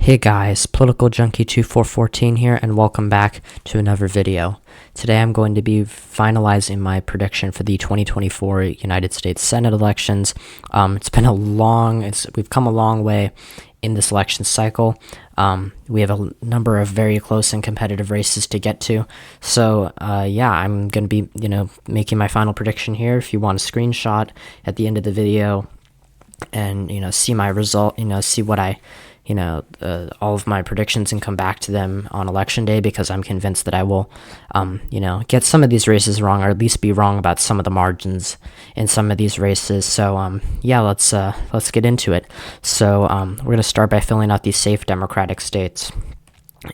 Hey guys, Political Junkie 2414 here, and welcome back to another video. Today I'm going to be finalizing my prediction for the 2024 United States Senate elections. We've come a long way in this election cycle. We have a number of very close and competitive races to get to. So yeah, I'm going to be, making my final prediction here. If you want a screenshot at the end of the video and, see my result, see what all of my predictions and come back to them on election day, because I'm convinced that I will, get some of these races wrong, or at least be wrong about some of the margins in some of these races. So, yeah, let's get into it. So, we're going to start by filling out these safe Democratic states.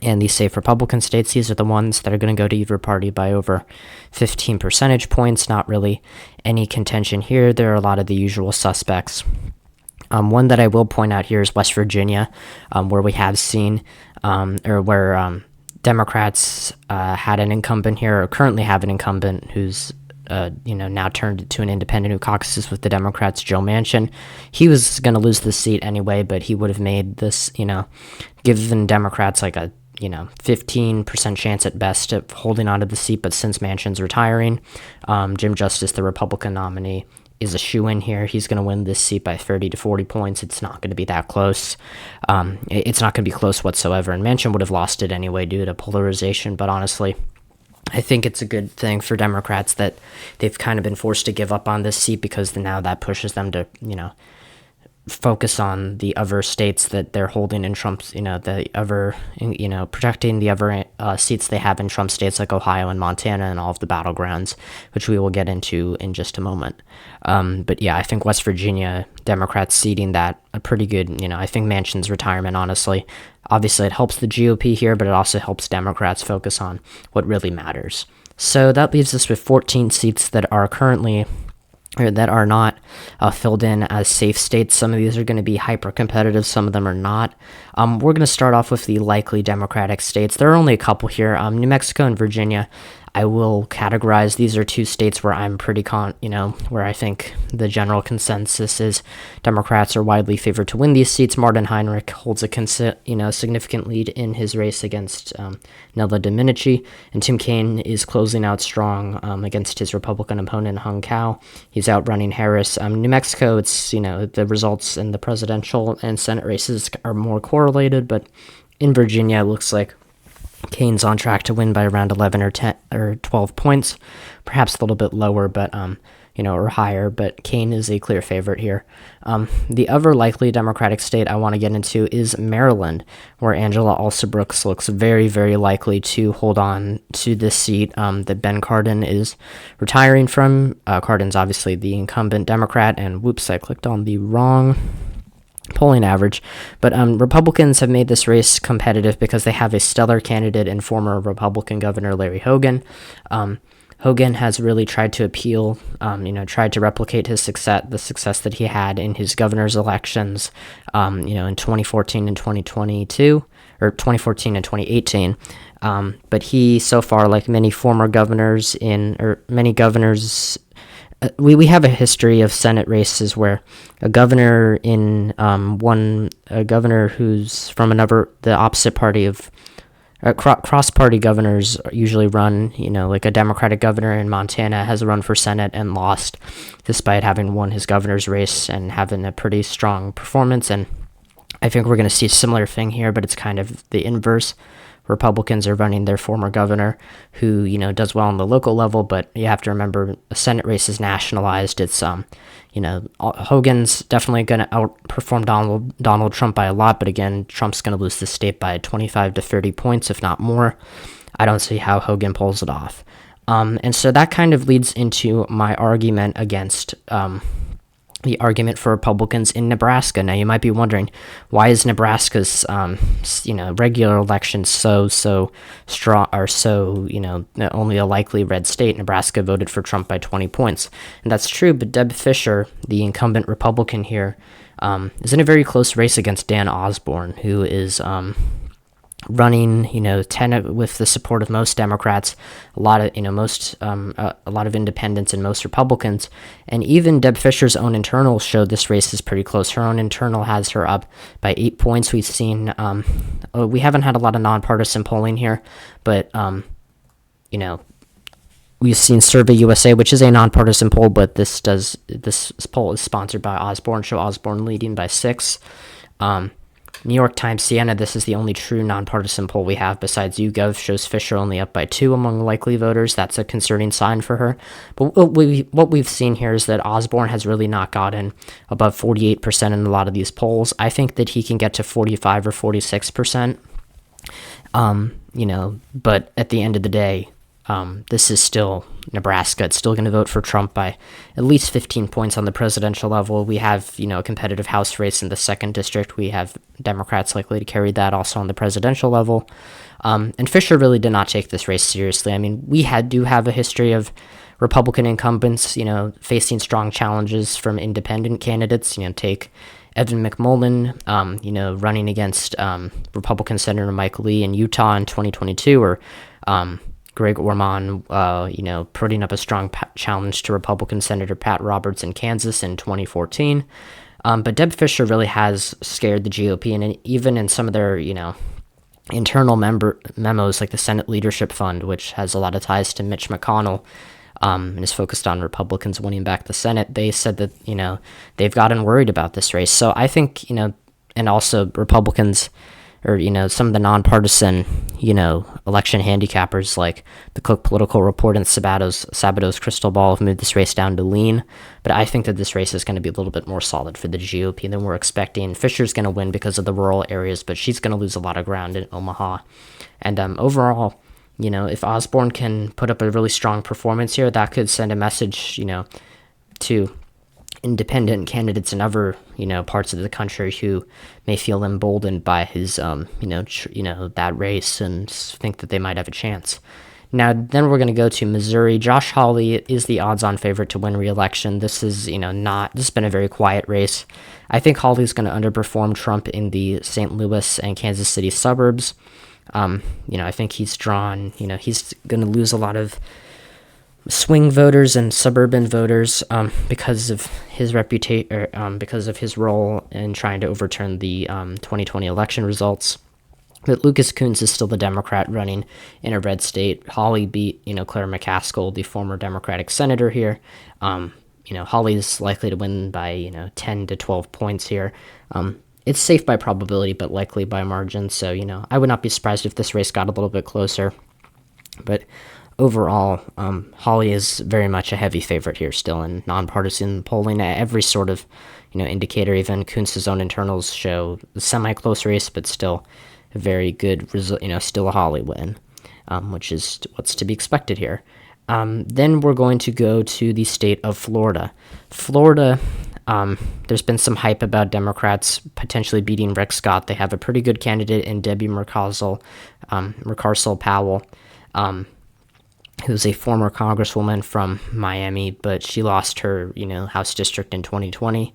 And these safe Republican states, these are the ones that are going to go to either party by over 15 percentage points. Not really any contention here. There are a lot of the usual suspects. One that I will point out here is West Virginia, where we have seen, where Democrats had an incumbent here, or currently have an incumbent who's, now turned to an independent who caucuses with the Democrats, Joe Manchin. He was going to lose the seat anyway, but he would have made this, given Democrats like a 15% chance at best of holding onto the seat. But since Manchin's retiring, Jim Justice, the Republican nominee, is a shoo-in here. He's going to win this seat by 30 to 40 points. It's not going to be that close. It's not going to be close whatsoever, and Manchin would have lost it anyway due to polarization. But honestly, I think it's a good thing for Democrats that they've kind of been forced to give up on this seat, because now that pushes them to, focus on the other states that they're holding in Trump's, protecting the other seats they have in Trump states like Ohio and Montana and all of the battlegrounds, which we will get into in just a moment. But yeah, I think West Virginia, Democrats ceding that a pretty good, I think Manchin's retirement, honestly, obviously it helps the GOP here, but it also helps Democrats focus on what really matters. So that leaves us with 14 seats that are currently, or that are not filled in as safe states. Some of these are going to be hyper competitive, some of them are not. We're going to start off with the likely Democratic states. There are only a couple here. New Mexico and Virginia, I will categorize. These are two states where I'm pretty where I think the general consensus is Democrats are widely favored to win these seats. Martin Heinrich holds a significant lead in his race against Nella Domenici, and Tim Kaine is closing out strong against his Republican opponent Hung Cao. He's outrunning Harris. New Mexico, it's the results in the presidential and Senate races are more correlated, but in Virginia, it looks like Kaine's on track to win by around 11 or 10 or 12 points, perhaps a little bit lower, but or higher, but Kaine is a clear favorite here. The other likely Democratic state I want to get into is Maryland, where Angela Alsobrooks looks very, very likely to hold on to this seat that Ben Cardin is retiring from. Cardin's obviously the incumbent Democrat, and whoops, I clicked on the wrong polling average, but Republicans have made this race competitive because they have a stellar candidate in former Republican Governor Larry Hogan. Hogan has really tried to appeal, tried to replicate the success that he had in his governor's elections, in 2014 and 2022, or 2014 and 2018. But he, so far, like many former governors we have a history of Senate races where a governor who's from the opposite party of cross-party governors usually run, like a Democratic governor in Montana has run for Senate and lost despite having won his governor's race and having a pretty strong performance. And I think we're going to see a similar thing here, but it's kind of the inverse. Republicans are running their former governor who, does well on the local level, but you have to remember a Senate race is nationalized. It's, Hogan's definitely going to outperform Donald Trump by a lot, but again, Trump's going to lose the state by 25 to 30 points, if not more. I don't see how Hogan pulls it off. And so that kind of leads into my argument against, the argument for Republicans in Nebraska. Now, you might be wondering, why is Nebraska's, regular election so strong, or so, only a likely red state? Nebraska voted for Trump by 20 points. And that's true, but Deb Fischer, the incumbent Republican here, is in a very close race against Dan Osborne, who is, running, 10 with the support of most Democrats, a lot of, a lot of independents and most Republicans, and even Deb Fischer's own internal showed this race is pretty close. Her own internal has her up by 8 points. We've seen, we haven't had a lot of nonpartisan polling here, but, we've seen Survey USA, which is a nonpartisan poll, but this poll is sponsored by Osborne, show Osborne leading by 6. New York Times Siena, this is the only true nonpartisan poll we have besides YouGov, shows Fischer only up by 2 among likely voters. That's a concerning sign for her. But what we've seen here is that Osborne has really not gotten above 48% in a lot of these polls. I think that he can get to 45 or 46%. But at the end of the day, this is still Nebraska. It's still going to vote for Trump by at least 15 points on the presidential level. We have, a competitive House race in the 2nd district. We have Democrats likely to carry that also on the presidential level. And Fischer really did not take this race seriously. I mean, we do have a history of Republican incumbents, facing strong challenges from independent candidates. Take Evan McMullin, running against Republican Senator Mike Lee in Utah in 2022, or Greg Orman, putting up a strong challenge to Republican Senator Pat Roberts in Kansas in 2014. But Deb Fischer really has scared the GOP, and even in some of their, internal memos, like the Senate Leadership Fund, which has a lot of ties to Mitch McConnell, and is focused on Republicans winning back the Senate, they said that, they've gotten worried about this race. So I think, and also Republicans, or, some of the nonpartisan, election handicappers like the Cook Political Report and Sabato's Crystal Ball have moved this race down to lean. But I think that this race is going to be a little bit more solid for the GOP than we're expecting. Fischer's going to win because of the rural areas, but she's going to lose a lot of ground in Omaha. And overall, if Osborne can put up a really strong performance here, that could send a message, to independent candidates in other, parts of the country who may feel emboldened by his, that race and think that they might have a chance. Now, then we're going to go to Missouri. Josh Hawley is the odds-on favorite to win re-election. This is, this has been a very quiet race. I think Hawley's going to underperform Trump in the St. Louis and Kansas City suburbs. I think he's drawn, he's going to lose a lot of swing voters and suburban voters because of his reputation, because of his role in trying to overturn the 2020 election results. But Lucas Coons is still the Democrat running in a red state. Hawley beat, Claire McCaskill, the former Democratic senator here. Hawley's likely to win by, 10 to 12 points here. It's safe by probability, but likely by margin. So, I would not be surprised if this race got a little bit closer. But overall, Hawley is very much a heavy favorite here still in nonpartisan polling. Every sort of, indicator, even Kuntz's own internals show a semi-close race, but still a very good result, still a Hawley win, which is what's to be expected here. Then we're going to go to the state of Florida. Florida, there's been some hype about Democrats potentially beating Rick Scott. They have a pretty good candidate in Debbie Mercarsel Powell, who's a former congresswoman from Miami, but she lost her, House district in 2020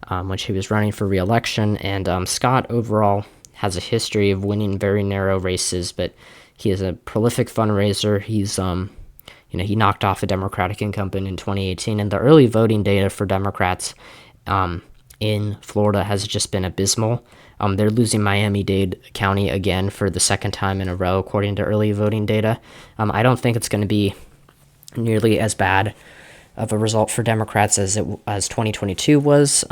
when she was running for re-election. And Scott overall has a history of winning very narrow races, but he is a prolific fundraiser. He's, he knocked off a Democratic incumbent in 2018, and the early voting data for Democrats in Florida has just been abysmal. They're losing Miami-Dade County again for the second time in a row, according to early voting data. I don't think it's going to be nearly as bad of a result for Democrats as 2022 was.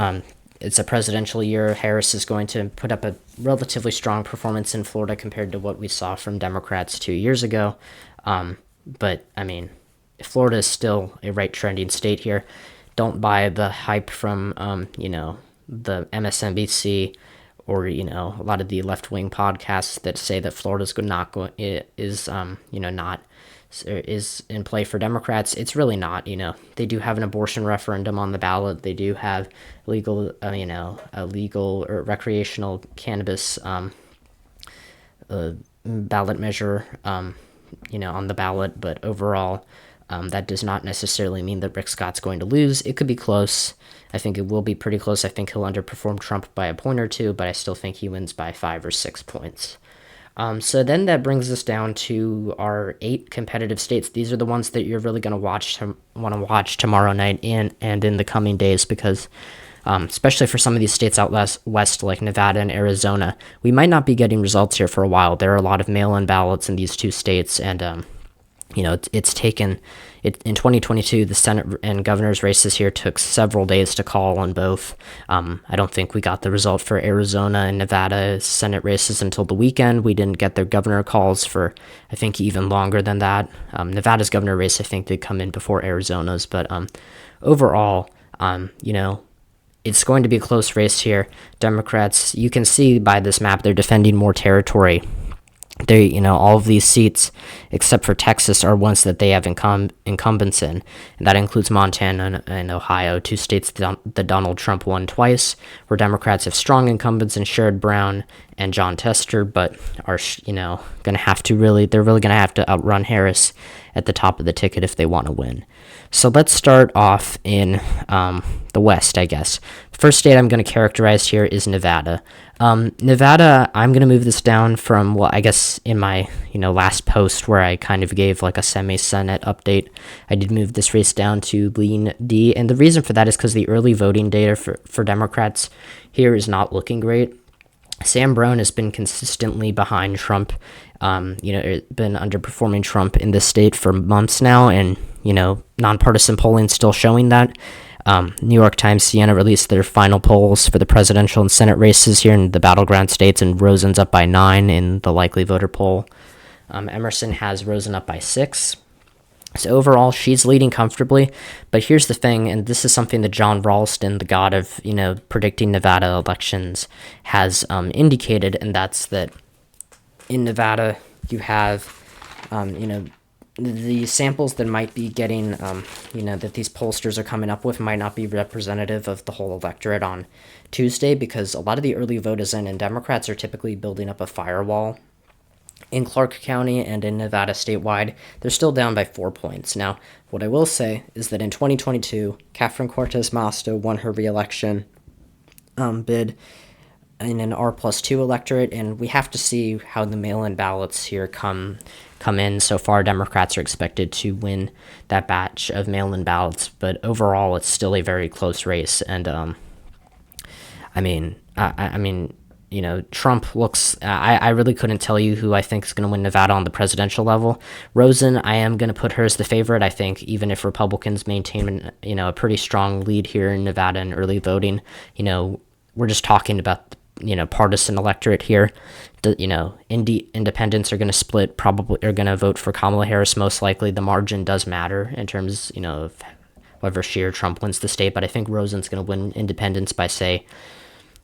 It's a presidential year. Harris is going to put up a relatively strong performance in Florida compared to what we saw from Democrats 2 years ago. But, Florida is still a right-trending state here. Don't buy the hype from, the MSNBC or, a lot of the left-wing podcasts that say that Florida's is in play for Democrats. It's really not. They do have an abortion referendum on the ballot. They do have legal or recreational cannabis ballot measure, on the ballot. But overall, that does not necessarily mean that Rick Scott's going to lose. It could be close. I think it will be pretty close. I think he'll underperform Trump by a point or two, but I still think he wins by 5 or 6 points. So then that brings us down to our 8 competitive states. These are the ones that you're really going to want to watch tomorrow night and in the coming days, because especially for some of these states out west like Nevada and Arizona, we might not be getting results here for a while. There are a lot of mail-in ballots in these 2 states, and it's taken in 2022. The Senate and governor's races here took several days to call on both. I don't think we got the result for Arizona and Nevada Senate races until the weekend. We didn't get their governor calls for, I think, even longer than that. Nevada's governor race, I think, did come in before Arizona's, but overall, it's going to be a close race here. Democrats, you can see by this map, they're defending more territory. All of these seats, except for Texas, are ones that they have incumbents in. And that includes Montana and Ohio, 2 states that Donald Trump won twice, where Democrats have strong incumbents in Sherrod Brown and Jon Tester, but are, they're really going to have to outrun Harris at the top of the ticket if they want to win. So let's start off in the West, I guess. The first state I'm going to characterize here is Nevada. Nevada, I'm going to move this down from, well, I guess in my, last post where I kind of gave like a semi-Senate update, I did move this race down to lean D. And the reason for that is because the early voting data for Democrats here is not looking great. Sam Brown has been consistently behind Trump, been underperforming Trump in this state for months now, and, nonpartisan polling still showing that. New York Times, Siena released their final polls for the presidential and Senate races here in the battleground states, and Rosen's up by 9 in the likely voter poll. Emerson has Rosen up by 6. So overall, she's leading comfortably. But here's the thing, and this is something that John Ralston, the god of, predicting Nevada elections, has indicated, and that's that in Nevada you have, the samples that might be getting, that these pollsters are coming up with might not be representative of the whole electorate on Tuesday, because a lot of the early vote is in, and Democrats are typically building up a firewall. In Clark County and in Nevada statewide, they're still down by 4 points. Now, what I will say is that in 2022, Catherine Cortez Masto won her re-election bid in an R+2 electorate, and we have to see how the mail-in ballots here come in. So far, Democrats are expected to win that batch of mail-in ballots, but overall, it's still a very close race. And Trump looks. I really couldn't tell you who I think is going to win Nevada on the presidential level. Rosen, I am going to put her as the favorite. I think even if Republicans maintain, a pretty strong lead here in Nevada in early voting, we're just talking about, partisan electorate here. Independents are going to split, probably are going to vote for Kamala Harris most likely. The margin does matter in terms, of whether she or Trump wins the state, but I think Rosen's going to win independents by, say,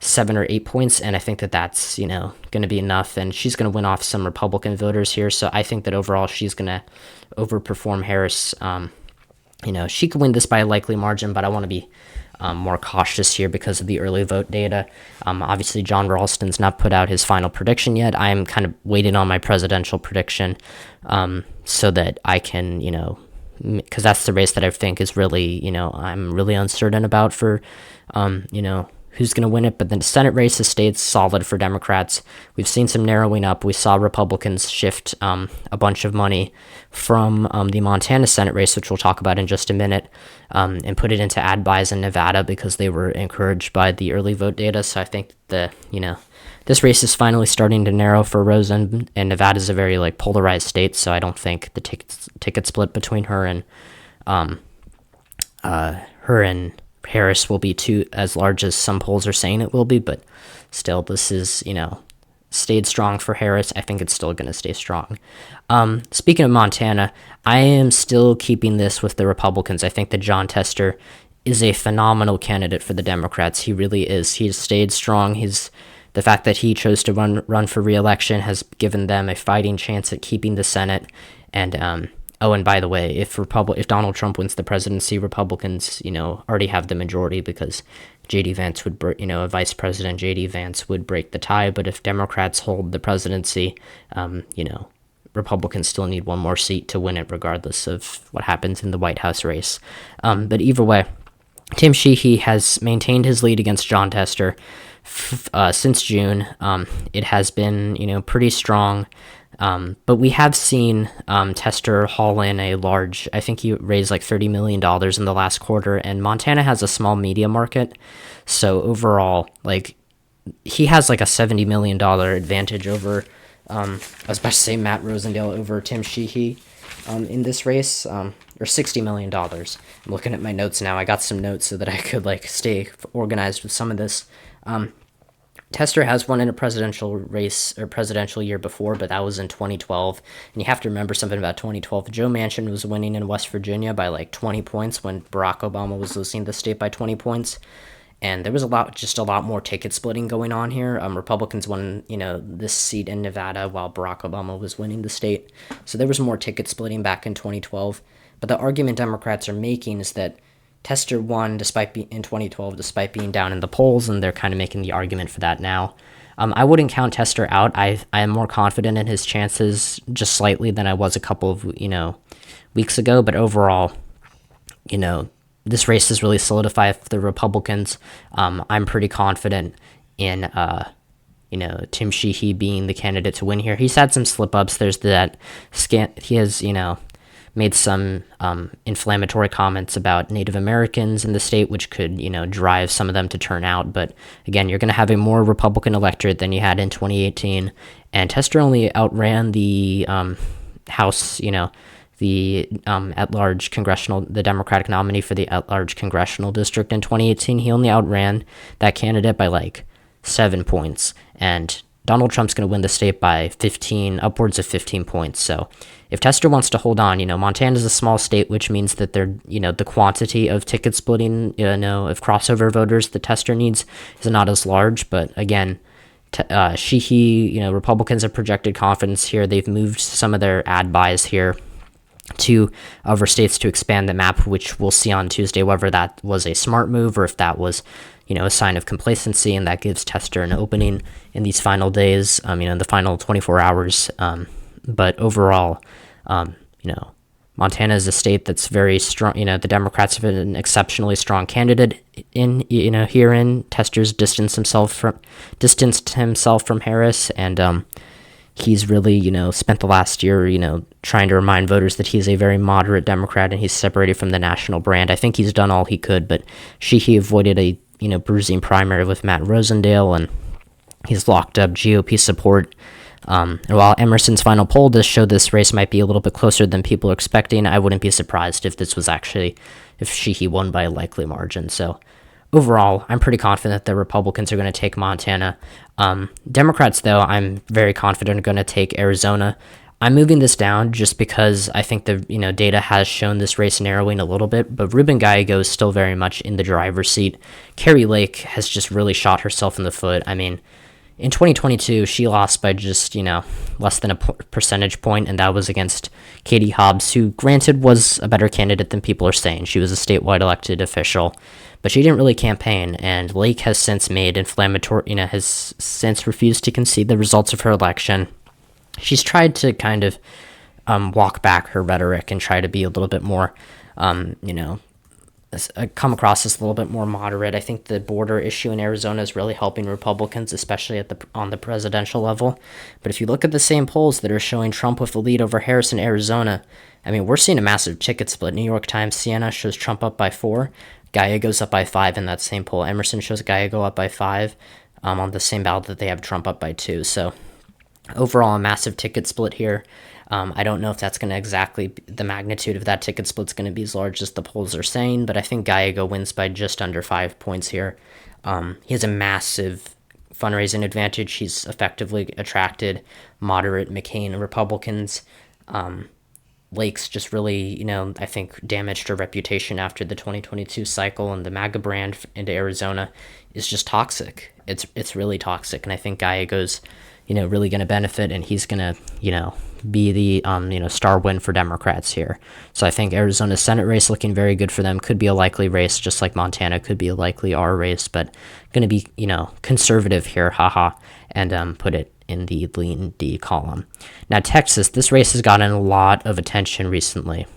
7 or 8 points, and I think that that's, going to be enough, and she's going to win off some Republican voters here, so I think that overall she's going to overperform Harris. She could win this by a likely margin, but I want to be more cautious here because of the early vote data. Obviously, John Ralston's not put out his final prediction yet. I am kind of waiting on my presidential prediction so that I can, because that's the race that I think is really, I'm really uncertain about for, who's going to win it. But the Senate race has stayed solid for Democrats. We've seen some narrowing up. We saw Republicans shift a bunch of money from the Montana Senate race, which we'll talk about in just a minute, and put it into ad buys in Nevada because they were encouraged by the early vote data. So I think this race is finally starting to narrow for Rosen, and Nevada is a very polarized state. So I don't think the ticket split between her and Harris will be as large as some polls are saying it will be, but still, this is, stayed strong for Harris. I think it's still going to stay strong. Speaking of Montana, I am still keeping this with the Republicans. I think that Jon Tester is a phenomenal candidate for the Democrats. He really is. He's stayed strong. The fact that he chose to run for re-election has given them a fighting chance at keeping the Senate, and and by the way, if Donald Trump wins the presidency, Republicans, already have the majority because J.D. Vance would, Vice President J.D. Vance would break the tie. But if Democrats hold the presidency, Republicans still need one more seat to win it, regardless of what happens in the White House race. But either way, Tim Sheehy has maintained his lead against Jon Tester since June. It has been, pretty strong. But we have seen Tester haul in a large, I think he raised like $30 million in the last quarter, and Montana has a small media market. So overall, like, he has like a $70 million advantage over, I was about to say Matt Rosendale over Tim Sheehy in this race, or $60 million. I'm looking at my notes now. I got some notes so that I could like stay organized with some of this. Tester has won in a presidential race or presidential year before, but that was in 2012. And you have to remember something about 2012. Joe Manchin was winning in West Virginia by like 20 points when Barack Obama was losing the state by 20 points. And there was a lot more ticket splitting going on here. Republicans won, this seat in Nevada while Barack Obama was winning the state. So there was more ticket splitting back in 2012. But the argument Democrats are making is that Tester won in 2012 despite being down in the polls, and they're kind of making the argument for that now. I wouldn't count Tester out. I am more confident in his chances just slightly than I was a couple of weeks ago. But overall, this race has really solidified for the Republicans. I'm pretty confident in Tim Sheehy being the candidate to win here. He's had some slip ups. There's that he has made some inflammatory comments about Native Americans in the state, which could, drive some of them to turn out. But again, you're going to have a more Republican electorate than you had in 2018. And Tester only outran the House, the the Democratic nominee for the at-large congressional district in 2018. He only outran that candidate by like 7 points. And Donald Trump's going to win the state by upwards of 15 points. So if Tester wants to hold on, Montana's a small state, which means that the quantity of ticket splitting, of crossover voters that Tester needs is not as large. But again, Sheehy, Republicans have projected confidence here. They've moved some of their ad buys here to other states to expand the map, which we'll see on Tuesday whether that was a smart move or if that was a sign of complacency, and that gives Tester an opening in these final days, in the final 24 hours. But overall, Montana is a state that's very strong. The Democrats have an exceptionally strong candidate herein. Tester's distanced himself from Harris, and he's really, spent the last year, trying to remind voters that he's a very moderate Democrat and he's separated from the national brand. I think he's done all he could, but Sheehy avoided a bruising primary with Matt Rosendale, and he's locked up GOP support. And while Emerson's final poll does show this race might be a little bit closer than people are expecting, I wouldn't be surprised if Sheehy won by a likely margin. So overall, I'm pretty confident that the Republicans are going to take Montana. Democrats, though, I'm very confident are going to take Arizona. I'm moving this down just because I think the data has shown this race narrowing a little bit, but Ruben Gallego is still very much in the driver's seat. Kari Lake has just really shot herself in the foot. I mean, in 2022, she lost by just, less than a percentage point, and that was against Katie Hobbs, who, granted, was a better candidate than people are saying. She was a statewide elected official, but she didn't really campaign, and Lake has since has since refused to concede the results of her election. She's tried to kind of walk back her rhetoric and try to be a little bit more, come across as a little bit more moderate. I think the border issue in Arizona is really helping Republicans, especially on the presidential level. But if you look at the same polls that are showing Trump with the lead over Harris in Arizona, I mean, we're seeing a massive ticket split. New York Times Siena shows Trump up by 4. Gallego's up by 5 in that same poll. Emerson shows Gallego up by 5 on the same ballot that they have Trump up by 2. So overall, a massive ticket split here. I don't know if that's going to exactly, the magnitude of that ticket split's going to be as large as the polls are saying, but I think Gallego wins by just under 5 points here. He has a massive fundraising advantage. He's effectively attracted moderate McCain Republicans. Lake's just really, I think damaged her reputation after the 2022 cycle, and the MAGA brand into Arizona is just toxic. It's really toxic, and I think Gallego's, really going to benefit, and he's going to, be the, star win for Democrats here. So I think Arizona's Senate race looking very good for them. Could be a likely race, just like Montana could be a likely R race, but going to be, conservative here, haha, and put it in the lean D column. Now, Texas, this race has gotten a lot of attention recently.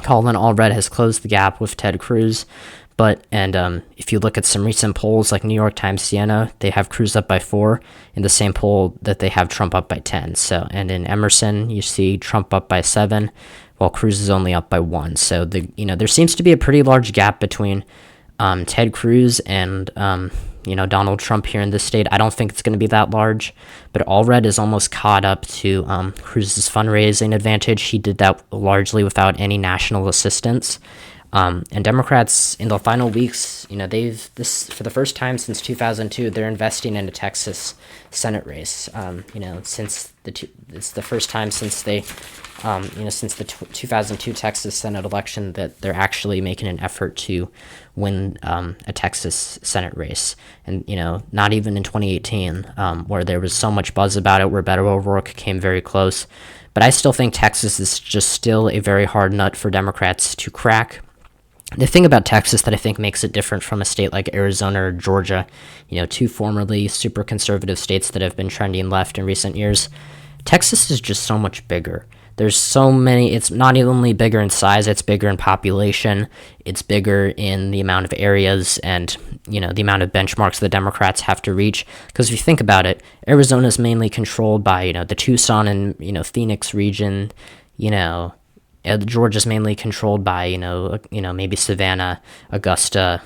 Colin Allred has closed the gap with Ted Cruz If you look at some recent polls like New York Times Siena, they have Cruz up by 4 in the same poll that they have Trump up by 10. So, and in Emerson, you see Trump up by 7, while Cruz is only up by 1. So there seems to be a pretty large gap between Ted Cruz and Donald Trump here in this state. I don't think it's going to be that large, but Allred is almost caught up to Cruz's fundraising advantage. He did that largely without any national assistance. And Democrats in the final weeks, for the first time since 2002, they're investing in a Texas Senate race. It's the first time since since the 2002 Texas Senate election that they're actually making an effort to win a Texas Senate race. And, not even in 2018, where there was so much buzz about it, where Beto O'Rourke came very close. But I still think Texas is just still a very hard nut for Democrats to crack. The thing about Texas that I think makes it different from a state like Arizona or Georgia, two formerly super conservative states that have been trending left in recent years, Texas is just so much bigger. There's so many, it's not only bigger in size, it's bigger in population, it's bigger in the amount of areas and, the amount of benchmarks the Democrats have to reach. Because if you think about it, Arizona is mainly controlled by, the Tucson and, Phoenix region, Georgia's mainly controlled by, maybe Savannah, Augusta,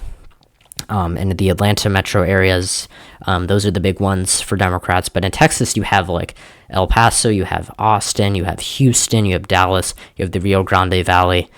and the Atlanta metro areas. Those are the big ones for Democrats. But in Texas, you have like El Paso, you have Austin, you have Houston, you have Dallas, you have the Rio Grande Valley.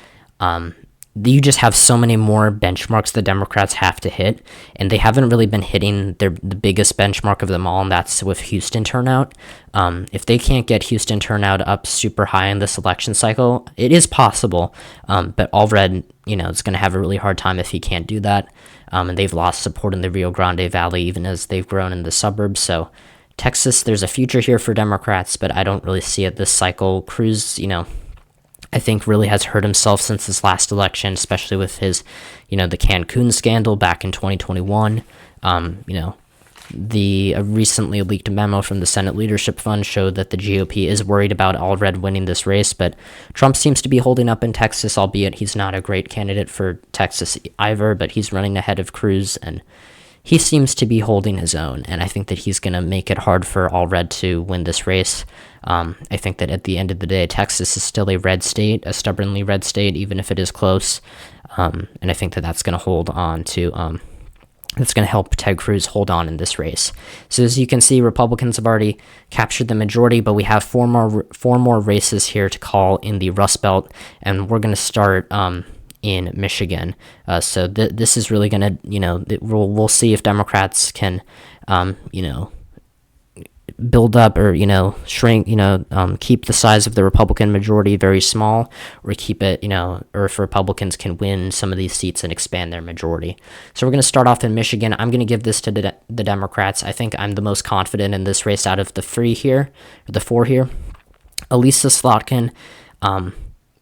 You just have so many more benchmarks the Democrats have to hit, and they haven't really been hitting the biggest benchmark of them all, and that's with Houston turnout. If they can't get Houston turnout up super high in this election cycle, it is possible, but Allred, is going to have a really hard time if he can't do that, and they've lost support in the Rio Grande Valley even as they've grown in the suburbs. So Texas, there's a future here for Democrats, but I don't really see it this cycle. Cruz, I think really has hurt himself since his last election, especially with his, the Cancun scandal back in 2021. The recently leaked memo from the Senate Leadership Fund showed that the GOP is worried about Allred winning this race, but Trump seems to be holding up in Texas, albeit he's not a great candidate for Texas either, but he's running ahead of Cruz, and he seems to be holding his own, and I think that he's going to make it hard for Allred to win this race. I think that at the end of the day, Texas is still a red state, a stubbornly red state, even if it is close, and I think that that's going to hold on to, that's going to help Ted Cruz hold on in this race. So as you can see, Republicans have already captured the majority, but we have four more races here to call in the Rust Belt, and we're going to start in Michigan. So this is really going to, we'll see if Democrats can, build up or, shrink, keep the size of the Republican majority very small, or keep it, or if Republicans can win some of these seats and expand their majority. So we're going to start off in Michigan. I'm going to give this to the Democrats. I think I'm the most confident in this race out of the four here. Elisa Slotkin,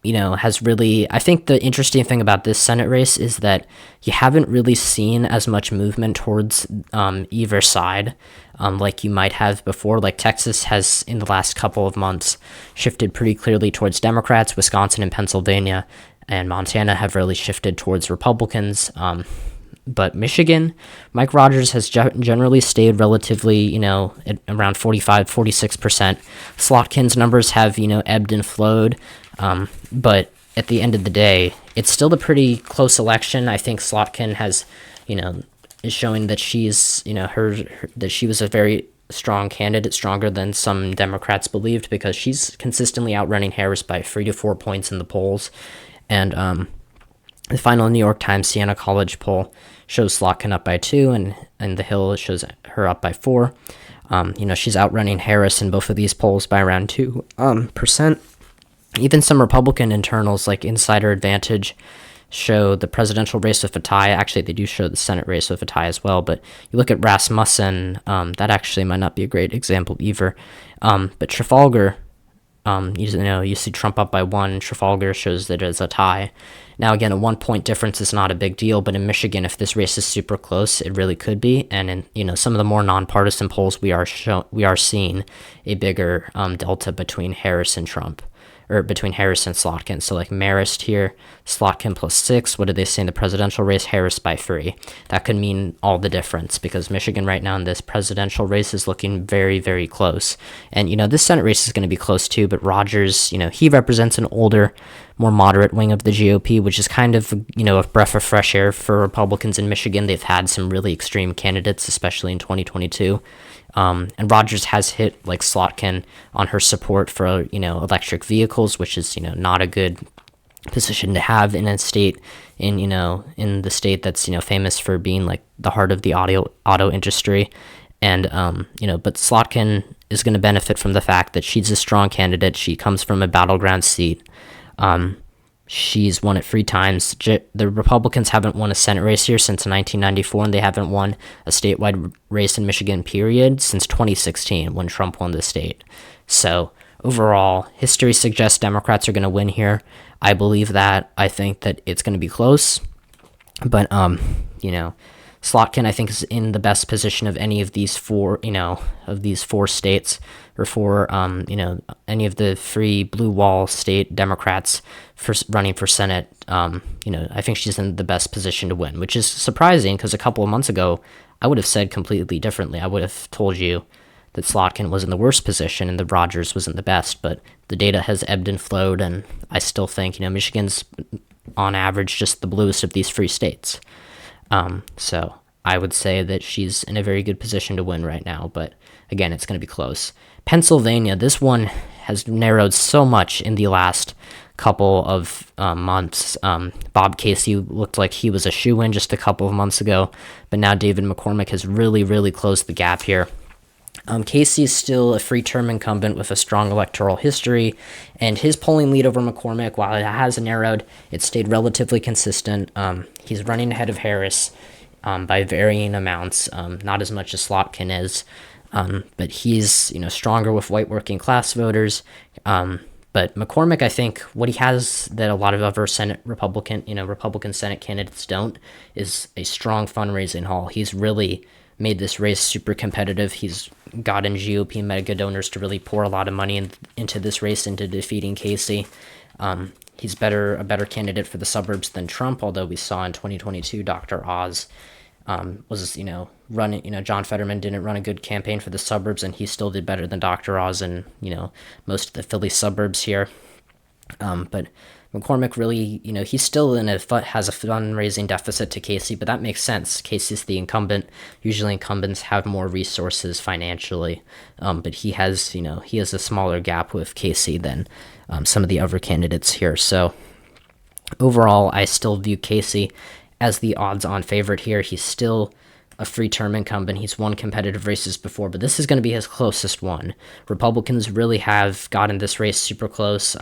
has really, I think the interesting thing about this Senate race is that you haven't really seen as much movement towards either side like you might have before. Like Texas has, in the last couple of months, shifted pretty clearly towards Democrats. Wisconsin and Pennsylvania and Montana have really shifted towards Republicans. But Michigan, Mike Rogers has generally stayed relatively, at around 45, 46%. Slotkin's numbers have, ebbed and flowed. But at the end of the day, it's still a pretty close election. I think Slotkin has, is showing that she's, that she was a very strong candidate, stronger than some Democrats believed, because she's consistently outrunning Harris by 3 to 4 points in the polls. And the final New York Times Siena College poll shows Slotkin up by 2, and the Hill shows her up by 4. She's outrunning Harris in both of these polls by around 2%. Even some Republican internals like Insider Advantage show the presidential race with a tie. Actually, they do show the Senate race with a tie as well, but you look at Rasmussen, that actually might not be a great example either. But Trafalgar, you see Trump up by 1, Trafalgar shows that it's a tie. Now, again, a 1-point difference is not a big deal, but in Michigan, if this race is super close, it really could be. And in some of the more nonpartisan polls, we are seeing a bigger delta between Harris and Trump, or between Harris and Slotkin. So like Marist here, Slotkin +6. What did they say in the presidential race? Harris by 3. That could mean all the difference because Michigan right now in this presidential race is looking very, very close. And, this Senate race is going to be close too, but Rogers, he represents an older, more moderate wing of the GOP, which is kind of, a breath of fresh air for Republicans in Michigan. They've had some really extreme candidates, especially in 2022. And Rogers has hit like Slotkin on her support for, electric vehicles, which is, not a good position to have in a state in the state that's, famous for being like the heart of the auto industry. And, but Slotkin is going to benefit from the fact that she's a strong candidate. She comes from a battleground seat. She's won it 3 times. The Republicans haven't won a Senate race here since 1994, and they haven't won a statewide race in Michigan, period, since 2016 when Trump won the state. So overall, history suggests Democrats are going to win here. I believe that. I think that it's going to be close. But, Slotkin, I think, is in the best position of any of these 4, of these 4 states, or 4, any of the 3 blue wall state Democrats for running for Senate. I think she's in the best position to win, which is surprising because a couple of months ago, I would have said completely differently. I would have told you that Slotkin was in the worst position and that Rogers was in the best, but the data has ebbed and flowed, and I still think, Michigan's on average just the bluest of these 3 states. So I would say that she's in a very good position to win right now, but again, it's going to be close. Pennsylvania, this one has narrowed so much in the last couple of months. Bob Casey looked like he was a shoo-in just a couple of months ago, but now David McCormick has really, really closed the gap here. Casey is still a free-term incumbent with a strong electoral history, and his polling lead over McCormick, while it has narrowed, it stayed relatively consistent. He's running ahead of Harris by varying amounts, not as much as Slotkin is, but he's stronger with white working class voters. But McCormick, I think, what he has that a lot of other Republican Senate candidates don't is a strong fundraising haul. He's really made this race super competitive. He's gotten GOP mega donors to really pour a lot of money into this race, into defeating Casey. He's a better candidate for the suburbs than Trump, although we saw in 2022 Dr. Oz was, running, John Fetterman didn't run a good campaign for the suburbs, and he still did better than Dr. Oz in, most of the Philly suburbs here. But McCormick really, he's still has a fundraising deficit to Casey, but that makes sense. Casey's the incumbent. Usually incumbents have more resources financially, but he has a smaller gap with Casey than some of the other candidates here. So overall, I still view Casey as the odds-on favorite here. He's still a free-term incumbent. He's won competitive races before, but this is going to be his closest one. Republicans really have gotten this race super close.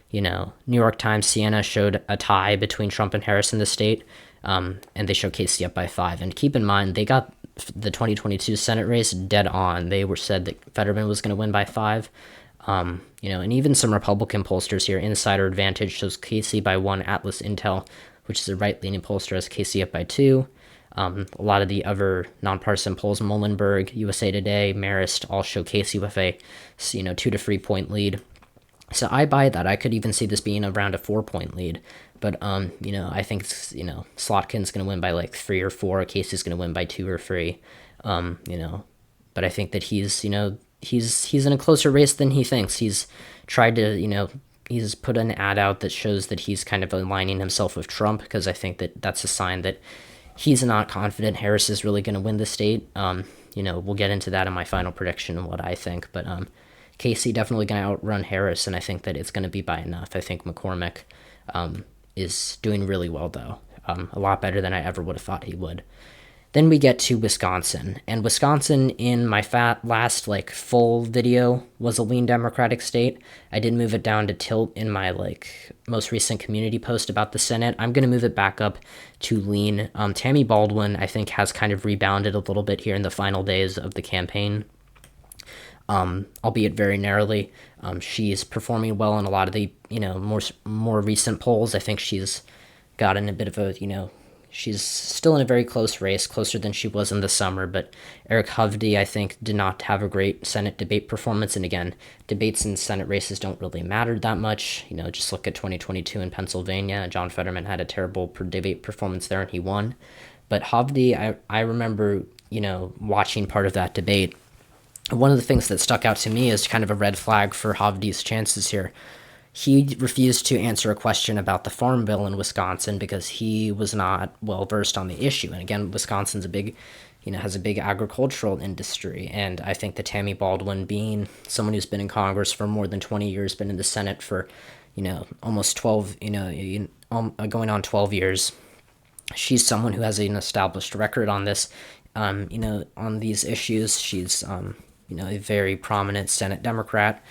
New York Times, Siena showed a tie between Trump and Harris in the state, and they showed Casey up by 5. And keep in mind, they got the 2022 Senate race dead on. They said that Fetterman was going to win by 5. And even some Republican pollsters here, Insider Advantage shows Casey by 1. Atlas Intel, which is a right-leaning pollster, has Casey up by 2. A lot of the other nonpartisan polls, Muhlenberg, USA Today, Marist, all show Casey with a 2 to 3 point lead. So I buy that. I could even see this being around a 4-point lead. But, I think, Slotkin's going to win by like 3 or 4. Casey's going to win by 2 or 3. But I think that he's in a closer race than he thinks. He's tried to, he's put an ad out that shows that he's kind of aligning himself with Trump, because I think that that's a sign that he's not confident Harris is really going to win the state. We'll get into that in my final prediction and what I think. But, Casey definitely going to outrun Harris, and I think that it's going to be by enough. I think McCormick is doing really well, though. A lot better than I ever would have thought he would. Then we get to Wisconsin, and Wisconsin in my last full video was a lean Democratic state. I did move it down to tilt in my most recent community post about the Senate. I'm going to move it back up to lean. Tammy Baldwin, I think, has kind of rebounded a little bit here in the final days of the campaign. Albeit very narrowly. She's performing well in a lot of the, more recent polls. I think she's gotten a bit of a, She's still in a very close race, closer than she was in the summer, but Eric Hovde, I think, did not have a great Senate debate performance. And again, debates in Senate races don't really matter that much. Just look at 2022 in Pennsylvania. John Fetterman had a terrible debate performance there, and he won. But Hovde, I remember, watching part of that debate. One of the things that stuck out to me as kind of a red flag for Hovde's chances here. He refused to answer a question about the farm bill in Wisconsin because he was not well versed on the issue. And again, Wisconsin's has a big agricultural industry. And I think that Tammy Baldwin, being someone who's been in Congress for more than 20 years, been in the Senate for, almost 12, going on 12 years, she's someone who has an established record on this, on these issues. She's, a very prominent Senate Democrat.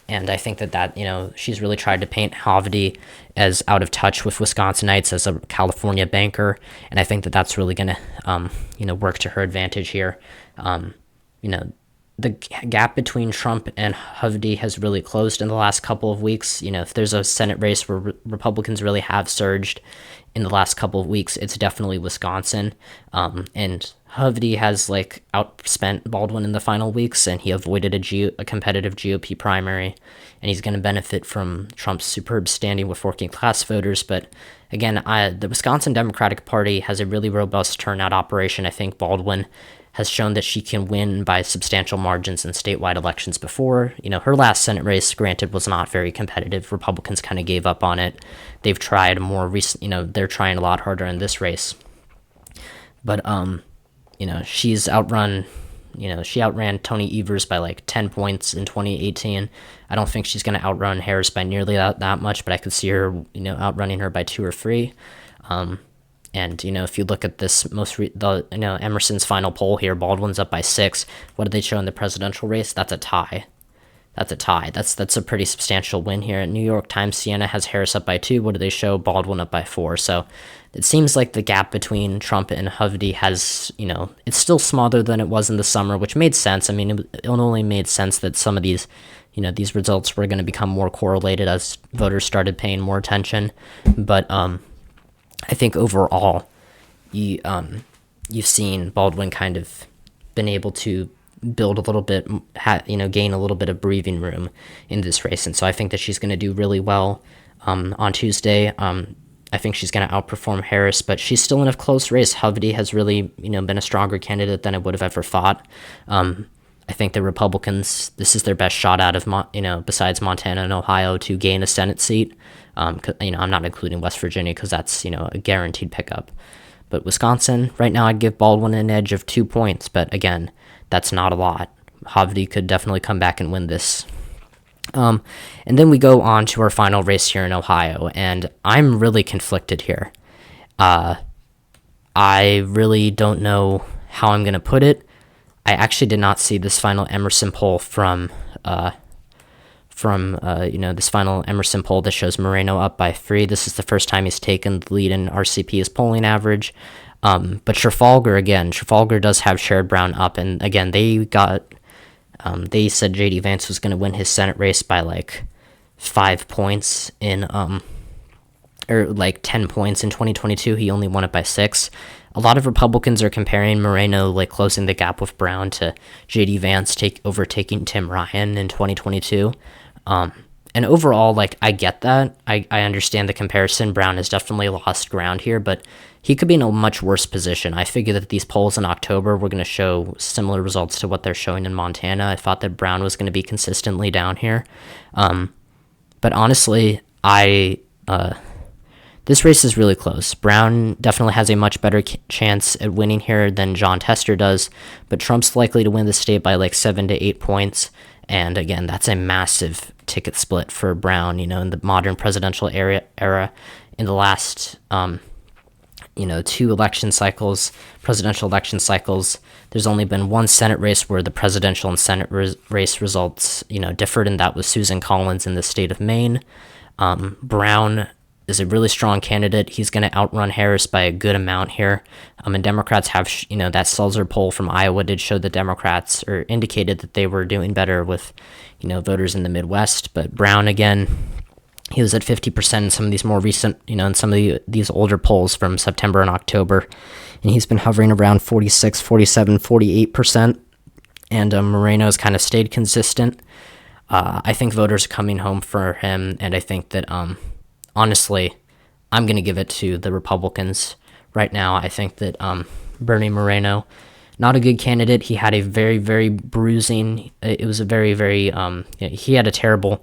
And I think that she's really tried to paint Hovde as out of touch with Wisconsinites as a California banker. And I think that that's really going to, work to her advantage here. The gap between Trump and Hovde has really closed in the last couple of weeks. If there's a Senate race where Republicans really have surged in the last couple of weeks, it's definitely Wisconsin. And Hovde has outspent Baldwin in the final weeks, and he avoided a competitive GOP primary, and he's going to benefit from Trump's superb standing with working class voters. But again, the Wisconsin Democratic Party has a really robust turnout operation. I think Baldwin has shown that she can win by substantial margins in statewide elections before. Her last Senate race, granted, was not very competitive. Republicans kind of gave up on it. They've tried more recent, they're trying a lot harder in this race. But, she's outrun, she outran Tony Evers by 10 points in 2018. I don't think she's going to outrun Harris by nearly that much, but I could see her, outrunning her by 2 or 3. And, if you look at this Emerson's final poll here, Baldwin's up by 6. What did they show in the presidential race? That's a tie. That's a pretty substantial win here. New York Times Siena has Harris up by 2. What do they show? Baldwin up by 4. So it seems like the gap between Trump and Hovde has, it's still smaller than it was in the summer, which made sense. I mean, it only made sense that some of these, these results were going to become more correlated as voters started paying more attention. But, I think overall, you've seen Baldwin kind of been able to build a little bit, gain a little bit of breathing room in this race, and so I think that she's going to do really well on Tuesday. I think she's going to outperform Harris, but she's still in a close race. Hovde has really, been a stronger candidate than I would have ever thought. I think the Republicans, this is their best shot out of, besides Montana and Ohio, to gain a Senate seat. I'm not including West Virginia because that's, a guaranteed pickup. But Wisconsin, right now I'd give Baldwin an edge of 2 points, but again, that's not a lot. Hovde could definitely come back and win this. And then we go on to our final race here in Ohio, and I'm really conflicted here. I really don't know how I'm going to put it. I actually did not see this final Emerson poll from this final Emerson poll that shows Moreno up by 3. This is the first time he's taken the lead in RCP's polling average. But Trafalgar does have Sherrod Brown up, and again, they said J.D. Vance was going to win his Senate race by 5 points or 10 points in 2022. He only won it by 6. A lot of Republicans are comparing Moreno closing the gap with Brown to J.D. Vance overtaking Tim Ryan in 2022. And overall, I get that. I understand the comparison. Brown has definitely lost ground here, but he could be in a much worse position. I figured that these polls in October were going to show similar results to what they're showing in Montana. I thought that Brown was going to be consistently down here. But honestly, this race is really close. Brown definitely has a much better chance at winning here than Jon Tester does, but Trump's likely to win the state by 7 to 8 points. And again, that's a massive ticket split for Brown, in the modern presidential era. In the last, 2 presidential election cycles, there's only been one Senate race where the presidential and Senate race results, differed, and that was Susan Collins in the state of Maine. Brown is a really strong candidate. He's going to outrun Harris by a good amount here. And Democrats have, that Sulzer poll from Iowa did show the Democrats, or indicated that they were doing better with, voters in the Midwest. But Brown, again, He was at 50% in some of these more recent, in some of these older polls from September and October. And he's been hovering around 46, 47, 48%. And Moreno's kind of stayed consistent. I think voters are coming home for him. And I think that, honestly, I'm going to give it to the Republicans right now. I think that Bernie Moreno, not a good candidate. He had a very, very bruising. It was a very, very. He had a terrible,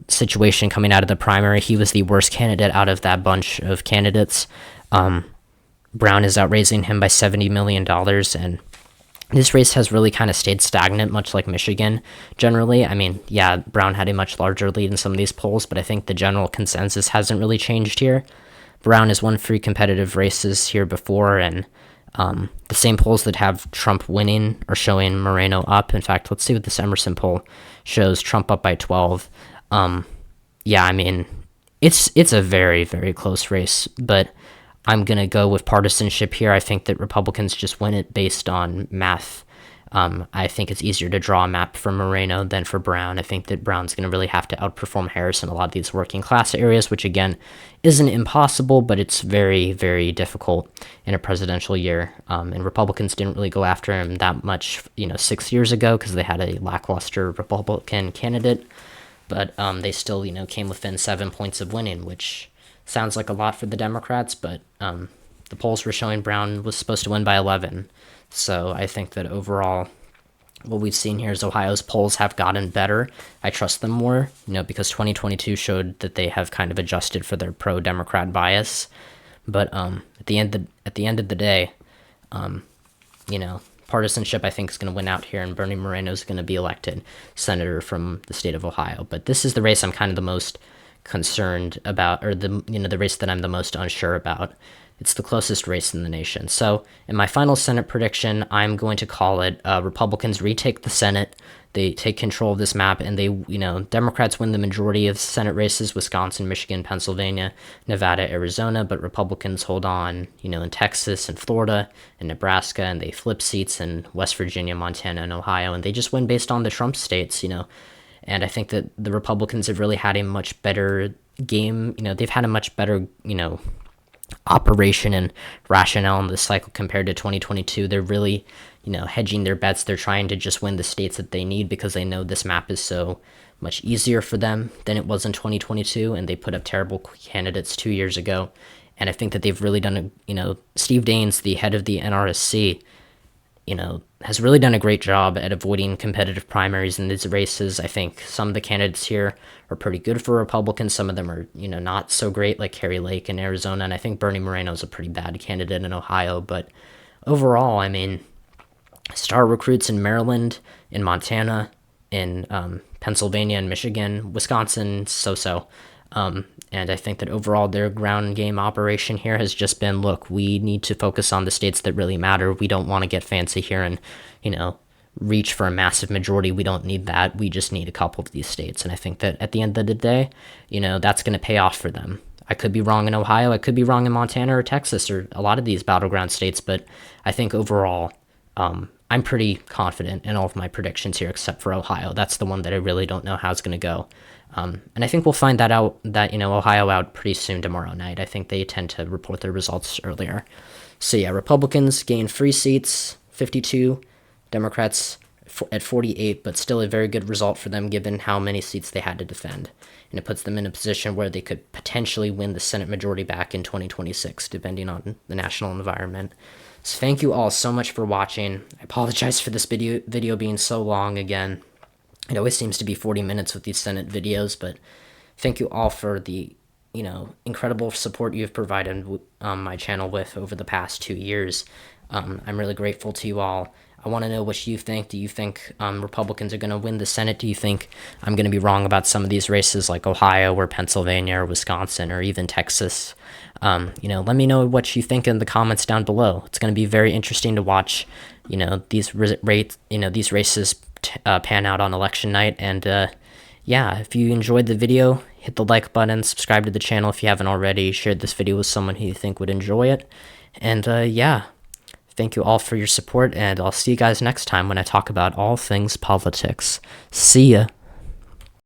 situation coming out of the primary. He was the worst candidate out of that bunch of candidates. Brown is outraising him by $70 million, and this race has really kind of stayed stagnant, much like Michigan generally. I mean, yeah, Brown had a much larger lead in some of these polls, but I think the general consensus hasn't really changed here. Brown has won 3 competitive races here before, and the same polls that have Trump winning are showing Moreno up. In fact, let's see what this Emerson poll shows. Trump up by 12. Yeah, I mean, it's a very, very close race, but I'm going to go with partisanship here. I think that Republicans just win it based on math. I think it's easier to draw a map for Moreno than for Brown. I think that Brown's going to really have to outperform Harris in a lot of these working class areas, which again isn't impossible, but it's very, very difficult in a presidential year. And Republicans didn't really go after him that much, 6 years ago because they had a lackluster Republican candidate. But they still, came within 7 points of winning, which sounds like a lot for the Democrats, but the polls were showing Brown was supposed to win by 11. So I think that overall, what we've seen here is Ohio's polls have gotten better. I trust them more, because 2022 showed that they have kind of adjusted for their pro-Democrat bias. But at the end of the day, partisanship I think is going to win out here, and Bernie Moreno is going to be elected senator from the state of Ohio. But this is the race I'm kind of the most concerned about, or the race that I'm the most unsure about. It's the closest race in the nation. So in my final Senate prediction, I'm going to call it Republicans retake the Senate. They take control of this map, and Democrats win the majority of Senate races: Wisconsin, Michigan, Pennsylvania, Nevada, Arizona. But Republicans hold on, in Texas and Florida and Nebraska, and they flip seats in West Virginia, Montana, and Ohio, and they just win based on the Trump states, And I think that the Republicans have really had a much better game. They've had a much better, operation and rationale in this cycle compared to 2022. They're really, hedging their bets. They're trying to just win the states that they need because they know this map is so much easier for them than it was in 2022, and they put up terrible candidates 2 years ago. And I think that they've really done Steve Daines, the head of the NRSC, has really done a great job at avoiding competitive primaries in these races. I think some of the candidates here are pretty good for Republicans. Some of them are, not so great, like Kari Lake in Arizona. And I think Bernie Moreno is a pretty bad candidate in Ohio. But overall, I mean, star recruits in Maryland, in Montana, in Pennsylvania and Michigan, Wisconsin, so-so. And I think that overall their ground game operation here has just been, look, we need to focus on the states that really matter. We don't want to get fancy here and, reach for a massive majority. We don't need that. We just need a couple of these states. And I think that at the end of the day, that's going to pay off for them. I could be wrong in Ohio. I could be wrong in Montana or Texas or a lot of these battleground states. But I think overall, I'm pretty confident in all of my predictions here except for Ohio. That's the one that I really don't know how it's going to go. And I think we'll find that Ohio out pretty soon tomorrow night. I think they tend to report their results earlier. So yeah, Republicans gain 3 seats, 52, Democrats at 48, but still a very good result for them given how many seats they had to defend. And it puts them in a position where they could potentially win the Senate majority back in 2026, depending on the national environment. So thank you all so much for watching. I apologize for this video being so long again. It always seems to be 40 minutes with these Senate videos, but thank you all for the, incredible support you've provided my channel with over the past 2 years. I'm really grateful to you all. I want to know what you think. Do you think Republicans are going to win the Senate? Do you think I'm going to be wrong about some of these races like Ohio or Pennsylvania or Wisconsin or even Texas? Let me know what you think in the comments down below. It's going to be very interesting to watch, these races pan out on election night. And if you enjoyed the video, hit the like button, subscribe to the channel if you haven't already, share this video with someone who you think would enjoy it. And thank you all for your support, and I'll see you guys next time when I talk about all things politics. See ya.